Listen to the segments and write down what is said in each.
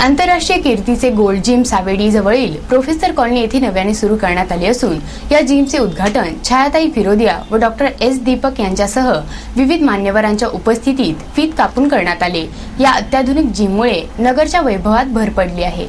आंतरराष्ट्रीय कीर्तीचे gold gym Savedi जवळील प्रोफेसर कॉलनी येथे नव्याने सुरू करण्यात आले असून या जिमचे उद्घाटन छायाताई फिरोदिया व डॉक्टर एस दीपक यांच्यासह विविध मान्यवरांच्या उपस्थितीत फीत कापून करण्यात आले। या अत्याधुनिक जिममुळे नगरच्या वैभवात भर पडली आहे।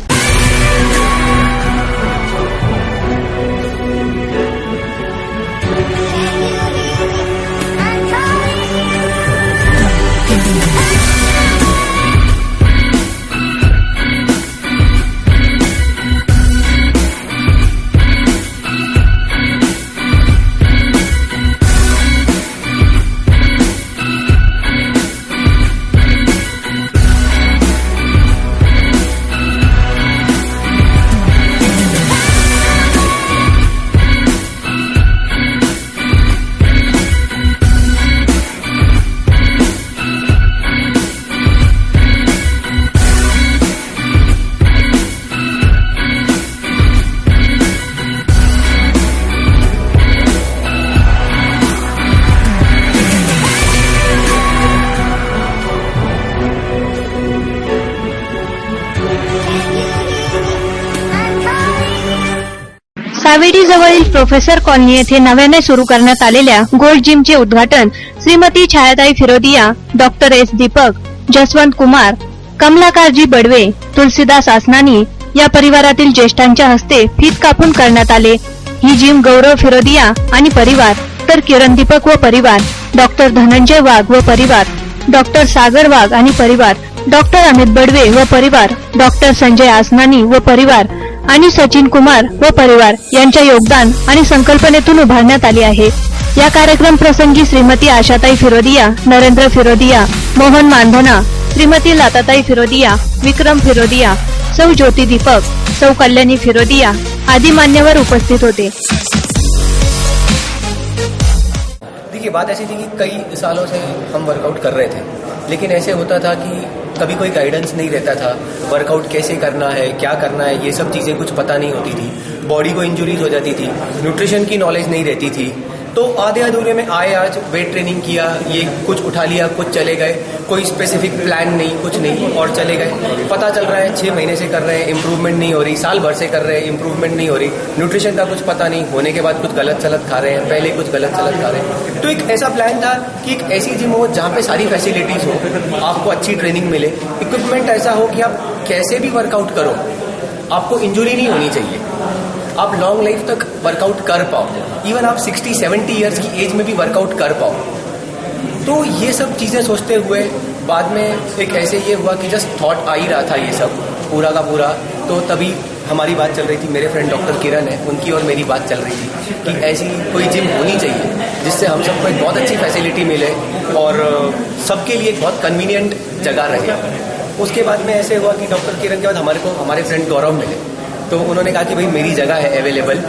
सावेडी जवळील प्रोफेसर कॉलनी येथे नव्याने सुरू करण्यात आलेल्या गोल्ड जिमचे उद्घाटन श्रीमती छायाताई फिरोदिया, डॉक्टर एस दीपक, जसवंत कुमार, कमलाकारजी बडवे, तुलसीदास आसनानी या परिवारातील ज्येष्ठांच्या हस्ते फीत कापून करण्यात आले। ही जिम गौरव फिरोदिया आणि परिवार, तर किरण दीपक व परिवार, डॉक्टर धनंजय वाघ व परिवार, डॉक्टर सागर वाघ आणि परिवार, डॉक्टर अमित बडवे व परिवार, डॉक्टर संजय आसनानी व परिवार आणि सचिन कुमार व परिवार यांच्या योगदान आणि संकल्पनेतून उभारण्यात आली आहे। या कार्यक्रम प्रसंगी श्रीमती आशाताई फिरोदिया, नरेंद्र फिरोदिया, मोहन मानधना, श्रीमती लाताताई फिरोदिया, विक्रम फिरोदिया, सौ ज्योति दीपक, सौ कल्याणी फिरोदिया आदि मान्यवर उपस्थित होते। देखिए, बात ऐसी थी कि कई सालों से हम वर्कआउट कर रहे थे, लेकिन ऐसे होता था कि कभी कोई गाइडेंस नहीं रहता था। वर्कआउट कैसे करना है, क्या करना है, ये सब चीज़ें कुछ पता नहीं होती थी। बॉडी को इंजुरीज हो जाती थी, न्यूट्रिशन की नॉलेज नहीं रहती थी। तो आधे अधूरे में आए, आज वेट ट्रेनिंग किया, ये कुछ उठा लिया, कुछ चले गए, कोई स्पेसिफिक प्लान नहीं, कुछ नहीं, और चले गए। पता चल रहा है 6 महीने से कर रहे हैं, इम्प्रूवमेंट नहीं हो रही, साल भर से कर रहे हैं, इम्प्रूवमेंट नहीं हो रही, न्यूट्रिशन का कुछ पता नहीं, होने के बाद कुछ गलत सलत खा रहे हैं, पहले कुछ गलत सलत खा रहे हैं। तो एक ऐसा प्लान था कि एक ऐसी जिम हो जहाँ पे सारी फैसिलिटीज हो, आपको अच्छी ट्रेनिंग मिले, इक्विपमेंट ऐसा हो कि आप कैसे भी वर्कआउट करो, आपको इंजुरी नहीं होनी चाहिए, आप लॉन्ग लाइफ तक वर्कआउट कर पाओ, इवन आप 60-70 ईयर्स की एज में भी वर्कआउट कर पाओ। तो ये सब चीज़ें सोचते हुए बाद में एक ऐसे ये हुआ कि जस्ट थॉट आ ही रहा था ये सब पूरा का पूरा। तो तभी हमारी बात चल रही थी, मेरे फ्रेंड डॉक्टर किरण है, उनकी और मेरी बात चल रही थी कि ऐसी कोई जिम होनी चाहिए जिससे हम सबको एक बहुत अच्छी फैसिलिटी मिले और सबके लिए एक बहुत कन्वीनियंट जगह रहे। उसके बाद में ऐसे हुआ कि डॉक्टर किरण के बाद हमारे फ्रेंड गौरव मिले, तो उन्होंने कहा कि भाई मेरी जगह है अवेलेबल,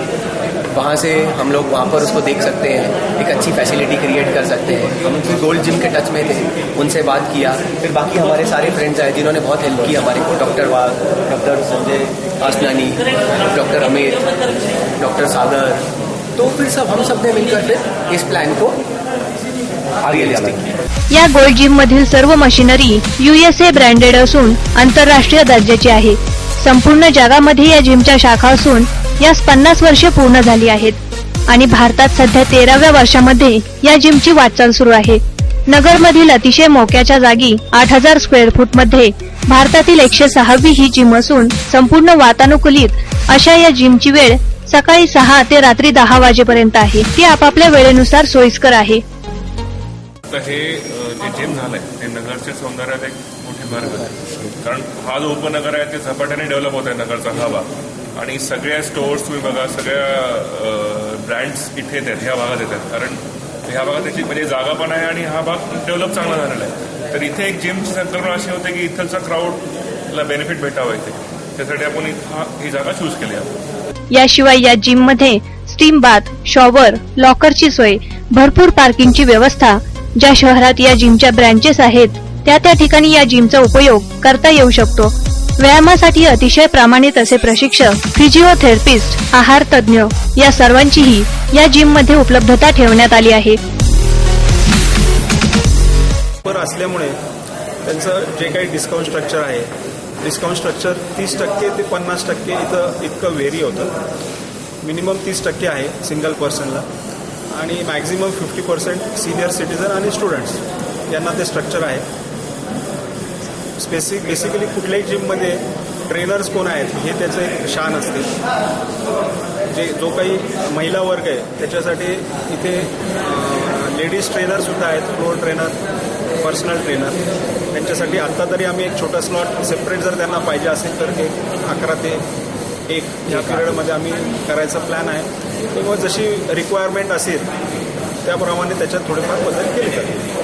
वहाँ से हम लोग वहाँ पर उसको देख सकते हैं, एक अच्छी फैसिलिटी क्रिएट कर सकते हैं। हम गोल्ड जिम के टच में थे, उनसे बात किया, फिर बाकी हमारे सारे फ्रेंड्स आए जिन्होंने बहुत हेल्प की हमारे को, doctor Wagh, doctor Sanjay Asnani, doctor Amit, doctor Sagar. तो फिर हम सब ने मिलकर फिर इस प्लान को आगे ले जाना। या गोल्ड जिम मधील सर्व मशिनरी USA ब्रँडेड असून आंतरराष्ट्रीय दर्जाची आहे। संपूर्ण जगामध्ये या जिमच्या शाखा असून यास 50 वर्षे पूर्ण झाली आहेत आणि भारतात सध्या 13व्या वर्षामध्ये या जिमची वाटचाल सुरू आहे। नगरमधील अतिशय मोक्याच्या जागी 8000 स्क्वेअर फूट मध्ये भारतातील 106वी ही जिम असून संपूर्ण वातानुकूलित अशा या जिमची वेळ सकाळी 6 ते रात्री 10 वाजेपर्यंत आहे। ती आपापल्या वेळेनुसार सोयीस्कर आहे। हे जे जिम झालंय ते नगरच्या सौंदर्यात एक मोठी भर घालते, कारण हा जो उपनगर आहे ते झपाट्याने डेव्हलप होत आहे नगरचा हा भाग, आणि सगळ्या स्टोअर्स तुम्ही बघा, सगळ्या ब्रँड्स इथे येतात, ह्या भागात येतात, कारण ह्या भागात त्याची म्हणजे जागा पण आहे आणि हा भाग डेव्हलप चांगला झालेला आहे। तर इथे एक जिमची संकल्पना अशी होते की इथलचा क्राऊडला बेनिफिट भेटावं इथे, त्यासाठी आपण ही जागा चूज केली आहे। याशिवाय या जिम मध्ये स्टीम बाथ, शॉवर, लॉकरची सोय, भरपूर पार्किंगची व्यवस्था, ज्या शहरात या जिमच्या ब्रँचेस आहेत त्या ठिकाणी या जिमचा उपयोग करता येऊ शकतो। व्यायामासाठी अतिशय प्रामाणिक असे प्रशिक्षक, फिजिओथेरपिस्ट, आहार तज्ञ या सर्वांचीही या जिम मध्ये उपलब्धता ठेवण्यात आली आहे। असल्यामुळे त्यांचं जे काही डिस्काउंट स्ट्रक्चर आहे डिस्काउंट स्ट्रक्चर 30% ते 50% इतकं व्हेरी होतं. मिनिमम 30% आहे सिंगल पर्सनला आणि मॅक्झिमम 50% सिनियर सिटीजन आणि स्टुडंट्स यांना ते स्ट्रक्चर आहे. बेसिकली कुठल्याही जिममध्ये ट्रेनर्स कोण आहेत हे त्याचं एक शान असते. जो काही महिला वर्ग आहे त्याच्यासाठी इथे लेडीज ट्रेनरसुद्धा आहेत, फ्लोअर ट्रेनर, पर्सनल ट्रेनर. त्यांच्यासाठी आत्ता तरी आम्ही एक छोटा स्लॉट सेपरेट जर त्यांना पाहिजे असेल तर 11 ते 1 या पिरियडमध्ये आम्ही करायचा प्लॅन आहे. किंवा जशी रिक्वायरमेंट असेल त्याप्रमाणे त्याच्यात थोडेफार बदल केले जातील.